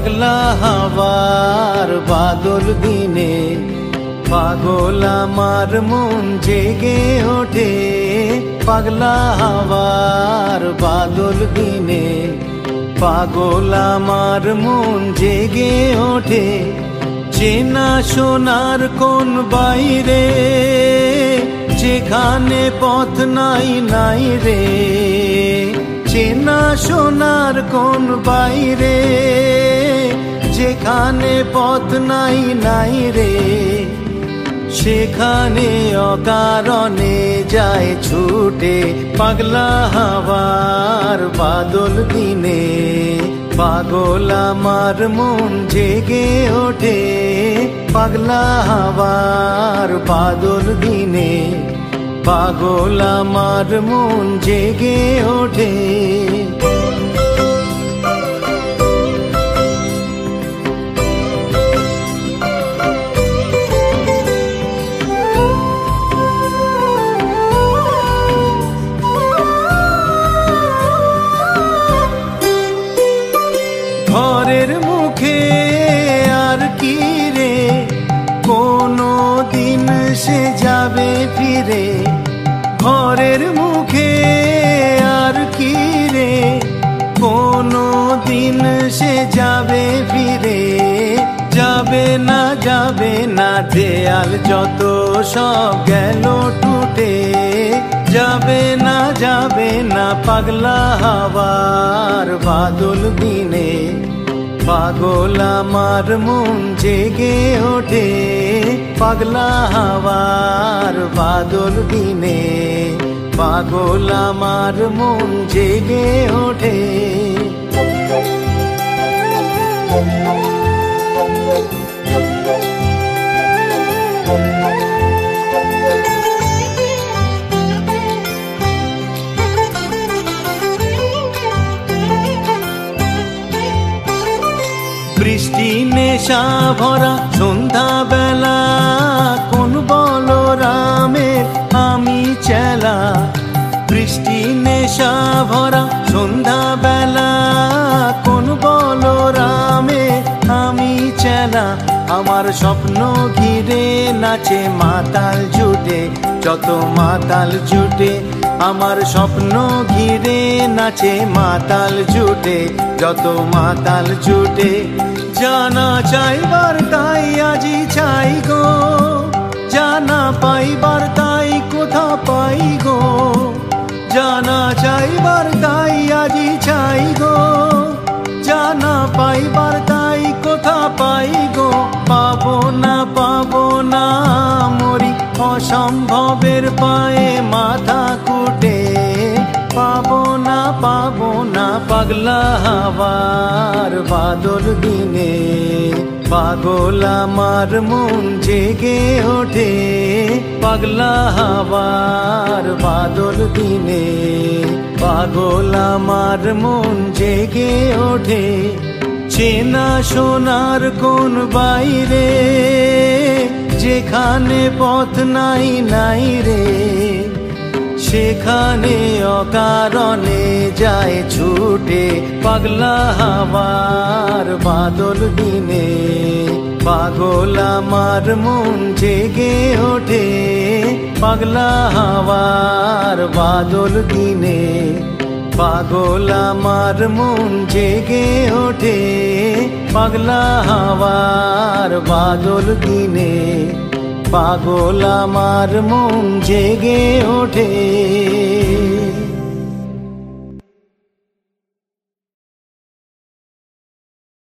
পাগলা হাওয়ার বাদল দিনে পাগল আমার মন জেগে ওঠে। পাগলা হাওয়ার বাদল দিনে পাগল আমার মন জেগে ওঠে। চেনা সোনার কোন বাইরে যেখানে পথ নাই নাই রে। চেনা সোনার কোন বাইরে যেখানে পথ নাই নাই রে। সেখানে অকারণে যায় ছুটে। পাগলা হাওয়ার বাদল দিনে পাগল আমার মন জেগে ওঠে। পাগলা হাওয়ার বাদল দিনে পাগল আমার মন জেগে ওঠে। ঘরের মুখে আর কি রে কোনো দিন সে যাবে ফিরে। ঘরের মুখে আর কি রে কোনো দিন সে যাবে ফিরে। যাবে না দেয়াল যত সব গেল টুটে। যাবে না পাগলা হাওয়ার বাদল দিনে পাগল আমার মন জেগে ওঠে। পাগলা হাওয়ার বাদল দিনে পাগল আমার মন জেগে ওঠে। বৃষ্টি নেশা ভরা সন্ধ্যা বেলা কোন বলরামের আমি চেলা। বৃষ্টি নেশা ভরা সন্ধ্যা বেলা কোন বলরামের আমি চেলা। আমার স্বপ্ন ঘিরে নাচে মাতাল জুটে যত মাতাল জুটে। আমার স্বপ্ন ঘিরে নাচে মাতাল জুটে যত মাতাল জুটে। জানা চাইবার তাই আজি চাই গো, জানা পাইবার তাই কোথা পাই গো। জানা চাইবার তাই আজি চাই গো, জানা পাইবার তাই কোথা পাই গো। পাবো না মরি অসম্ভবের পায়ে মাথা কুটে। পাবো না পাগলা হাওয়ার বাদল দিনে পাগল আমার মন জেগে ওঠে। পাগলা হাওয়ার বাদল দিনে পাগল আমার মন জেগে ওঠে। চেনা সোনার কোন বাইরে যেখানে পথ নাই নাই রে। সেখানে অকারণে যায় ছুটে। পাগলা হাওয়ার বাদল দিনে পাগল আমার মন জেগে ওঠে। পাগলা হাওয়ার বাদল দিনে পাগল আমার মন জেগে ওঠে। পাগলা হাওয়ার বাদল দিনে পাগল আমার মন জেগে ওঠে।